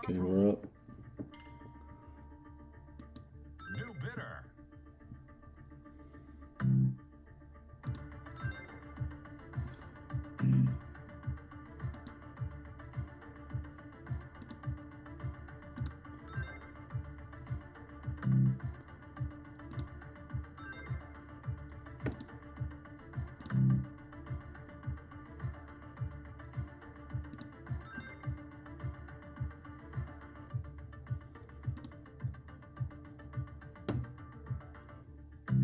Okay, we're up. New bidder.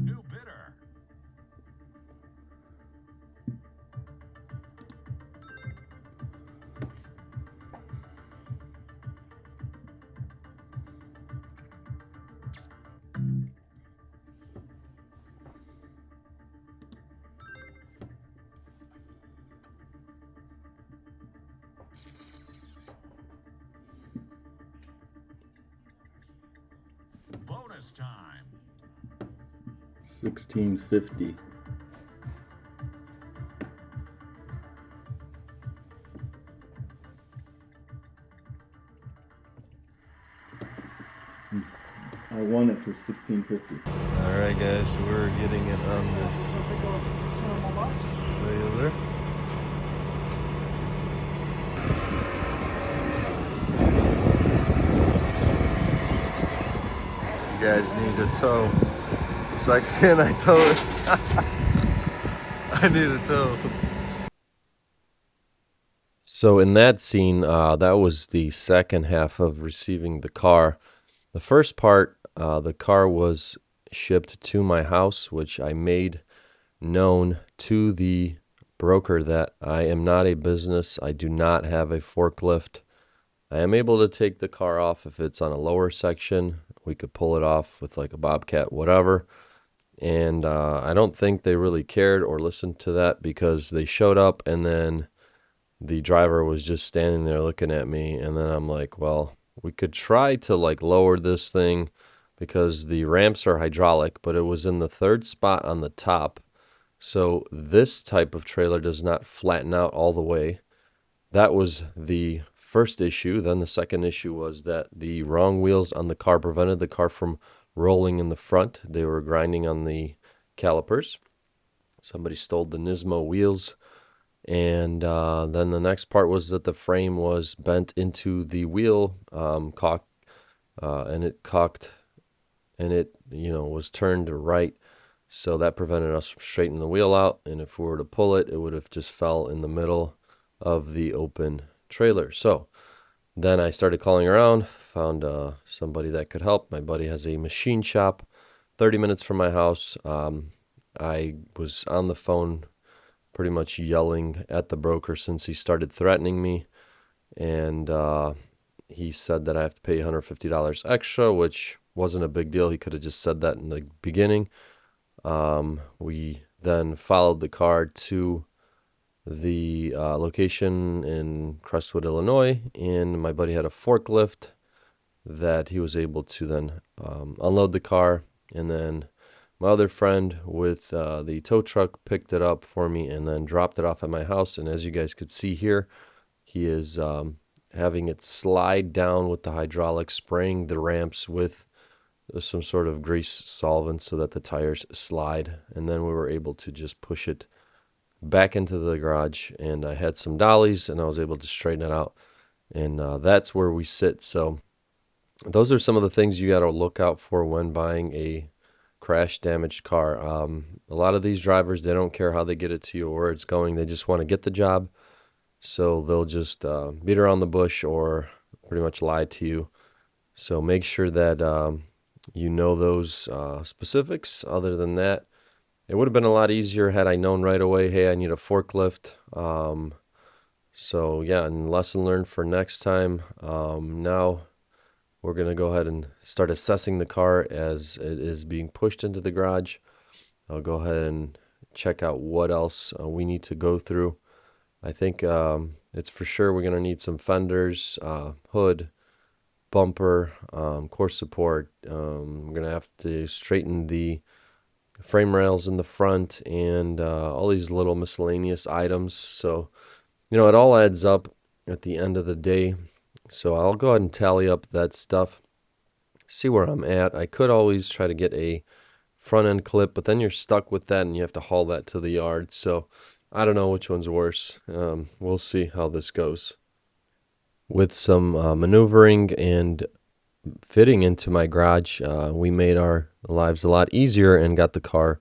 New bidder. Bonus time. 1650. I won it for 1650. Alright guys, so we're getting it on this trailer. You guys need a tow. It's like saying I tow it. I need a tow. So in that scene, that was the second half of receiving the car. The first part, the car was shipped to my house, which I made known to the broker that I am not a business. I do not have a forklift. I am able to take the car off if it's on a lower section. We could pull it off with like a Bobcat, whatever. And I don't think they really cared or listened to that because they showed up and then the driver was just standing there looking at me. And then I'm like, well, we could try to like lower this thing because the ramps are hydraulic, but it was in the third spot on the top. So this type of trailer does not flatten out all the way. That was the first issue. Then the second issue was that the wrong wheels on the car prevented the car from rolling in the front. They were grinding on the calipers. Somebody stole the Nismo wheels. And then the next part was that the frame was bent into the wheel cock, and it cocked, and it was turned right, so that prevented us from straightening the wheel out. And if we were to pull it, it would have just fell in the middle of the open trailer. So then I started calling around, found somebody that could help. My buddy has a machine shop 30 minutes from my house. I was on the phone pretty much yelling at the broker since he started threatening me. And he said that I have to pay $150 extra, which wasn't a big deal. He could have just said that in the beginning. We then followed the car to the location in Crestwood, Illinois, and my buddy had a forklift that he was able to then unload the car, and then my other friend with the tow truck picked it up for me and then dropped it off at my house. And as you guys could see here, he is having it slide down with the hydraulics, spraying the ramps with some sort of grease solvent so that the tires slide. And then we were able to just push it back into the garage. And I had some dollies and I was able to straighten it out. And that's where we sit. So those are some of the things you got to look out for when buying a crash damaged car. A lot of these drivers, they don't care how they get it to you or where it's going. They just want to get the job. So they'll just beat around the bush or pretty much lie to you. So make sure that you know those specifics. Other than that, it would have been a lot easier had I known right away, hey, I need a forklift. So yeah, and lesson learned for next time. Now we're going to go ahead and start assessing the car as it is being pushed into the garage. I'll go ahead and check out what else we need to go through. I think it's for sure we're going to need some fenders, hood, bumper, core support. We're going to have to straighten the frame rails in the front and all these little miscellaneous items. So, it all adds up at the end of the day. So I'll go ahead and tally up that stuff, see where I'm at. I could always try to get a front end clip, but then you're stuck with that and you have to haul that to the yard. So I don't know which one's worse. We'll see how this goes. With some maneuvering and fitting into my garage, we made our lives a lot easier and got the car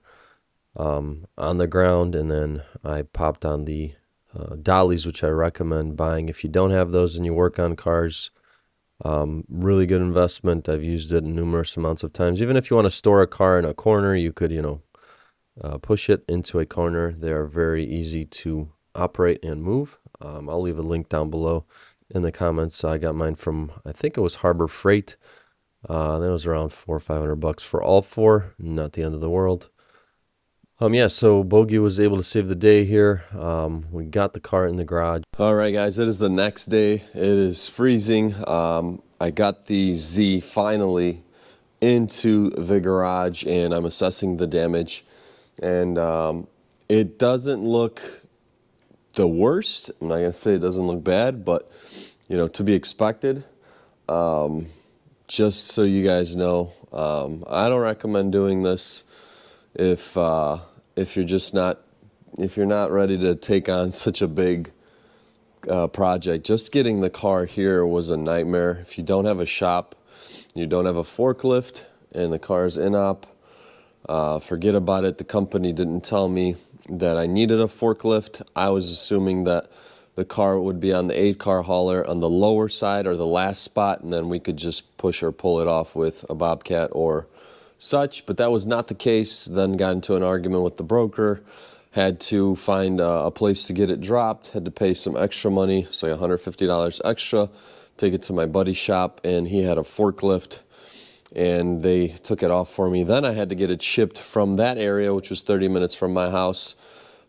on the ground. And then I popped on the dollies, which I recommend buying if you don't have those and you work on cars. Really good investment. I've used it numerous amounts of times. Even if you want to store a car in a corner, you could, push it into a corner. They are very easy to operate and move. I'll leave a link down below in the comments. I got mine from, I think it was Harbor Freight. That was around $400 or $500 for all four. Not the end of the world. Yeah, so Bogey was able to save the day here. We got the car in the garage. All right, guys, it is the next day. It is freezing. I got the Z finally into the garage, and I'm assessing the damage. And it doesn't look the worst. I'm not going to say it doesn't look bad, but, to be expected. Just so you guys know, I don't recommend doing this if you're not ready to take on such a big project. Just getting the car here was a nightmare. If you don't have a shop, you don't have a forklift, and the car's in-op, forget about it. The company didn't tell me that I needed a forklift. I was assuming that the car would be on the 8-car hauler on the lower side or the last spot, and then we could just push or pull it off with a Bobcat or such, but that was not the case. Then got into an argument with the broker, had to find a place to get it dropped, had to pay some extra money, so like $150 extra, take it to my buddy's shop, and he had a forklift, and they took it off for me. Then I had to get it shipped from that area, which was 30 minutes from my house,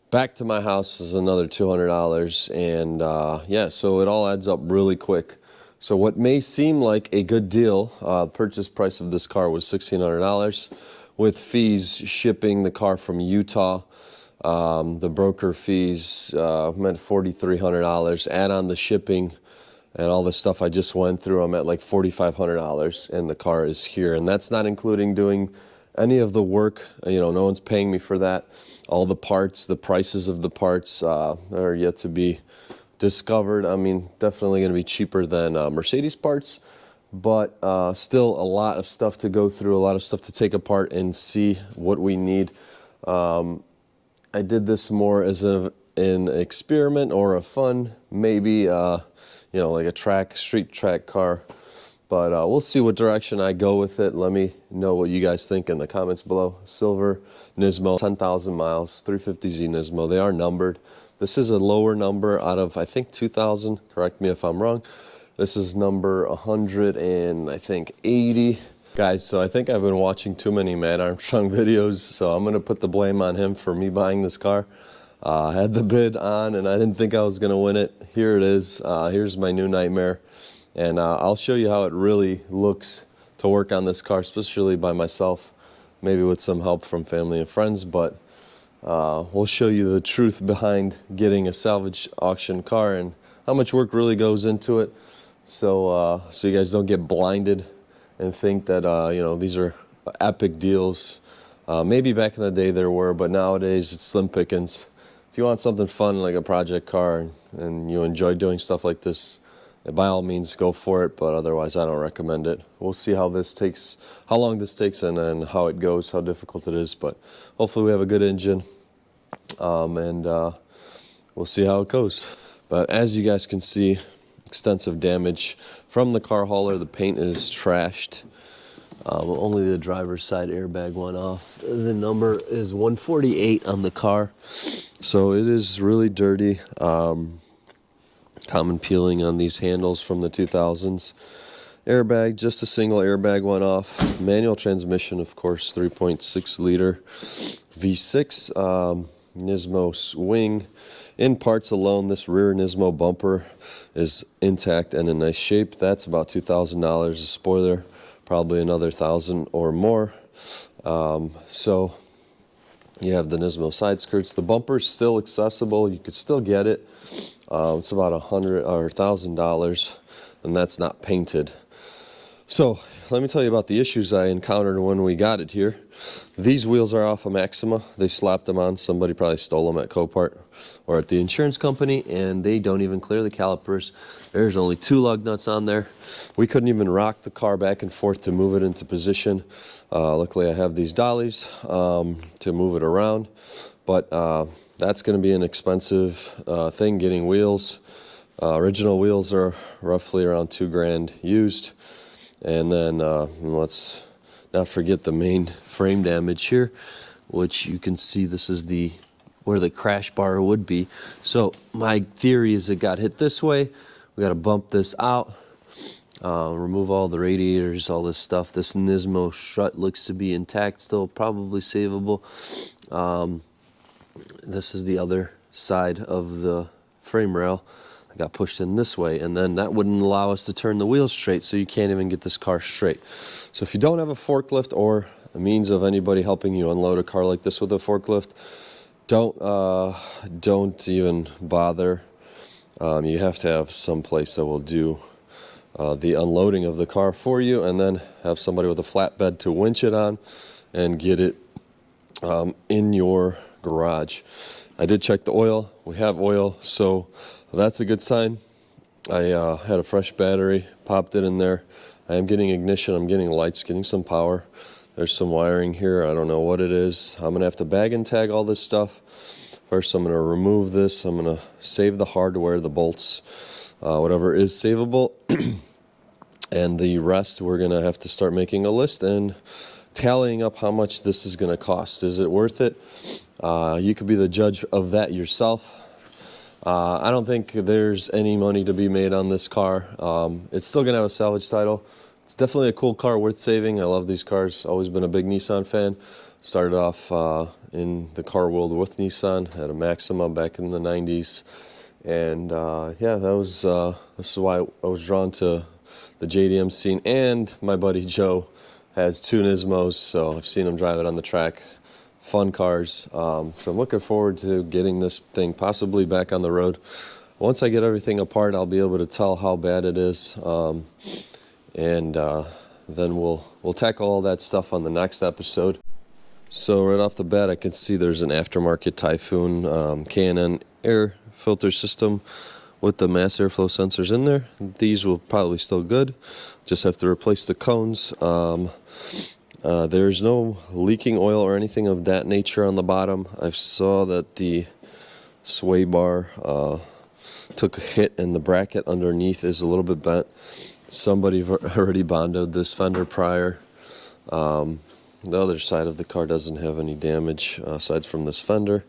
back to my house is another $200, and yeah, so it all adds up really quick. So what may seem like a good deal, purchase price of this car was $1,600 with fees shipping the car from Utah. The broker fees meant $4,300. Add on the shipping and all the stuff I just went through, I'm at like $4,500, and the car is here. And that's not including doing any of the work. No one's paying me for that. All the parts, the prices of the parts are yet to be discovered. I mean, definitely going to be cheaper than Mercedes parts, but still a lot of stuff to go through, a lot of stuff to take apart and see what we need. I did this more as an experiment or a fun, maybe, like a street track car, but we'll see what direction I go with it. Let me know what you guys think in the comments below. Silver Nismo, 10,000 miles, 350Z Nismo. They are numbered. This is a lower number out of, I think, 2,000. Correct me if I'm wrong. This is number 100 and I think 80. Guys, so I think I've been watching too many Matt Armstrong videos, so I'm going to put the blame on him for me buying this car. I had the bid on, and I didn't think I was going to win it. Here it is. Here's my new nightmare. And I'll show you how it really looks to work on this car, especially by myself, maybe with some help from family and friends, but we'll show you the truth behind getting a salvage auction car and how much work really goes into it, so you guys don't get blinded and think that these are epic deals. Maybe back in the day there were, but nowadays it's slim pickings. If you want something fun like a project car and you enjoy doing stuff like this, by all means go for it, but otherwise I don't recommend it. We'll see how long this takes and how it goes, how difficult it is, but hopefully we have a good engine, and we'll see how it goes. But as you guys can see, extensive damage from the car hauler. The paint is trashed. Only the driver's side airbag went off. The number is 148 on the car, so it is really dirty. Common peeling on these handles from the 2000s. Airbag, just a single airbag went off. Manual transmission, of course, 3.6 liter V6. Nismo swing. In parts alone, this rear Nismo bumper is intact and in nice shape. That's about $2,000. A spoiler, probably another $1,000 or more. So you have the Nismo side skirts. The bumper's still accessible. You could still get it. It's about $100 or $1,000. and that's not painted. So let me tell you about the issues I encountered when we got it here. These wheels are off of Maxima. They slapped them on. Somebody probably stole them at Copart or at the insurance company, and they don't even clear the calipers. There's only 2 lug nuts on there. We couldn't even rock the car back and forth to move it into position. Luckily I have these dollies to move it around, but that's going to be an expensive thing, getting wheels. Original wheels are roughly around $2,000 used. And then let's not forget the main frame damage here, which you can see this is where the crash bar would be. So my theory is it got hit this way. We got to bump this out, remove all the radiators, all this stuff. This Nismo strut looks to be intact still, probably savable. This is the other side of the frame rail. I got pushed in this way, and then that wouldn't allow us to turn the wheels straight, so you can't even get this car straight. So if you don't have a forklift or a means of anybody helping you unload a car like this with a forklift, don't even bother. You have to have some place that will do the unloading of the car for you, and then have somebody with a flatbed to winch it on and get it in your garage. I did check the oil. We have oil, so that's a good sign. I had a fresh battery, popped it in there. I am getting ignition, I'm getting lights, getting some power. There's some wiring here, I don't know what it is. I'm gonna have to bag and tag all this stuff. First I'm gonna remove this, I'm gonna save the hardware, the bolts, whatever is savable. And the rest we're gonna have to start making a list and tallying up how much this is gonna cost. Is it worth it? You could be the judge of that yourself. I don't think there's any money to be made on this car. It's still going to have a salvage title. It's definitely a cool car, worth saving. I love these cars. Always been a big Nissan fan. Started off in the car world with Nissan. Had a Maxima back in the 90s. And yeah, this is why I was drawn to the JDM scene. And my buddy Joe has 2 Nismos, so I've seen him drive it on the track. Fun cars, so I'm looking forward to getting this thing possibly back on the road. Once I get everything apart, I'll be able to tell how bad it is, and then we'll tackle all that stuff on the next episode. So right off the bat, I can see there's an aftermarket Typhoon K&N air filter system with the mass airflow sensors in there. These will probably still good. Just have to replace the cones. There's no leaking oil or anything of that nature on the bottom. I saw that the sway bar took a hit and the bracket underneath is a little bit bent. Somebody already bonded this fender prior. The other side of the car doesn't have any damage aside from this fender.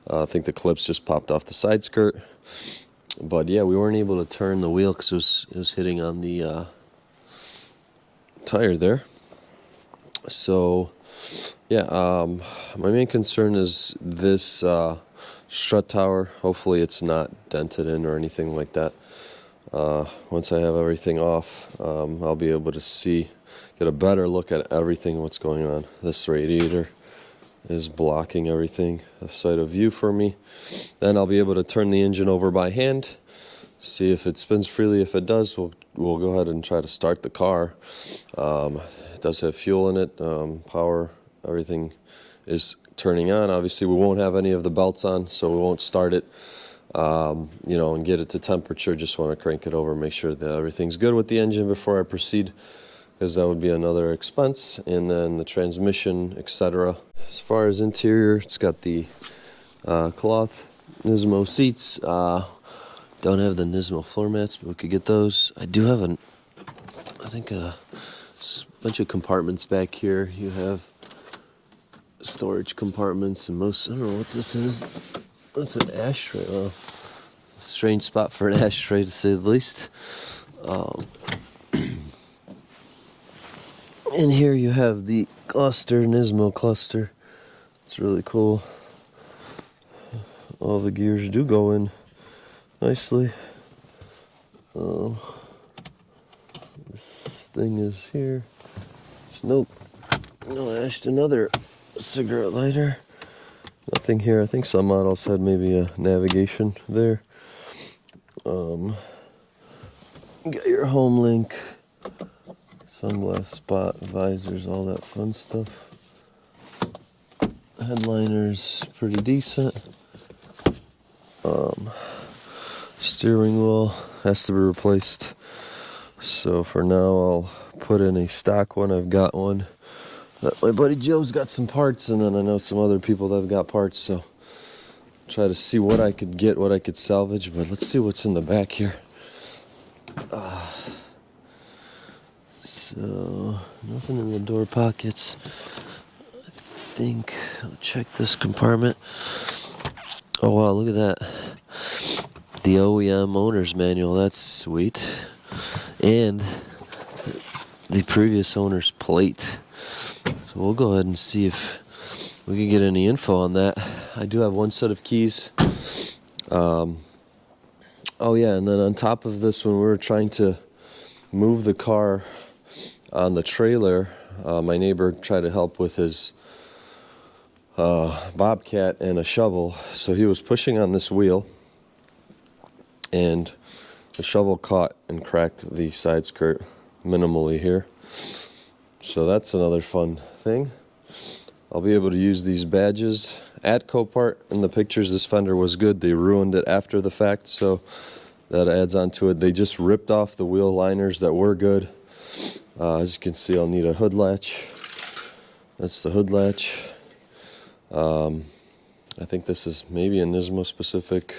I think the clips just popped off the side skirt. But yeah, we weren't able to turn the wheel because it was hitting on the tire there. So, yeah, my main concern is this strut tower. Hopefully it's not dented in or anything like that. Once I have everything off, I'll be able to get a better look at everything, what's going on. This radiator is blocking everything, a sight of view for me. Then I'll be able to turn the engine over by hand, see if it spins freely. If it does, we'll go ahead and try to start the car. It does have fuel in it, power, everything is turning on. Obviously we won't have any of the belts on, so we won't start it, and get it to temperature. Just want to crank it over, make sure that everything's good with the engine before I proceed, because that would be another expense. And then the transmission, etc. As far as interior, it's got the cloth Nismo seats. Don't have the Nismo floor mats, but we could get those. I do have a bunch of compartments back here. You have storage compartments and I don't know what this is. What's an ashtray? Well, strange spot for an ashtray to say the least. In here you have the cluster, Nismo cluster. It's really cool. All the gears do go in nicely. This thing is here. No ash. Another cigarette lighter. Nothing here. I think some models had maybe a navigation there. You got your home link, sunglass spot, visors, all that fun stuff. Headliner's pretty decent. Steering wheel has to be replaced. So for now, I'll put in a stock one. I've got one. My buddy Joe's got some parts, and then I know some other people that have got parts. So try to see what I could get, what I could salvage. But let's see what's in the back here. So nothing in the door pockets. I think I'll check this compartment. Oh wow, look at that. The OEM owner's manual, that's sweet. And the previous owner's plate. So we'll go ahead and see if we can get any info on that. I do have one set of keys. Oh yeah, and then on top of this, when we were trying to move the car on the trailer, my neighbor tried to help with his bobcat and a shovel. So he was pushing on this wheel, and the shovel caught and cracked the side skirt minimally here. So that's another fun thing. I'll be able to use these badges at Copart. In the pictures, this fender was good. They ruined it after the fact, so that adds on to it. They just ripped off the wheel liners that were good. As you can see, I'll need a hood latch. That's the hood latch. I think this is maybe a Nismo specific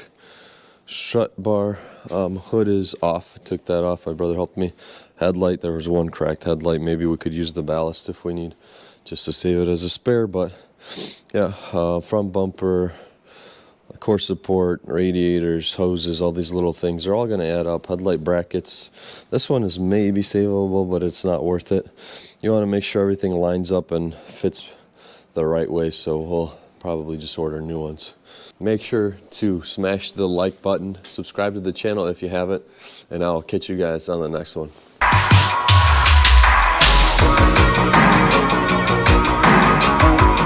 strut bar. Hood is off. I took that off. My brother helped me. Headlight, there was one cracked headlight. Maybe we could use the ballast if we need, just to save it as a spare. But yeah, front bumper, core support, radiators, hoses, all these little things are all going to add up. Headlight brackets. This one is maybe savable, but it's not worth it. You want to make sure everything lines up and fits the right way, so we'll probably just order new ones. Make sure to smash the like button, subscribe to the channel if you haven't, and I'll catch you guys on the next one.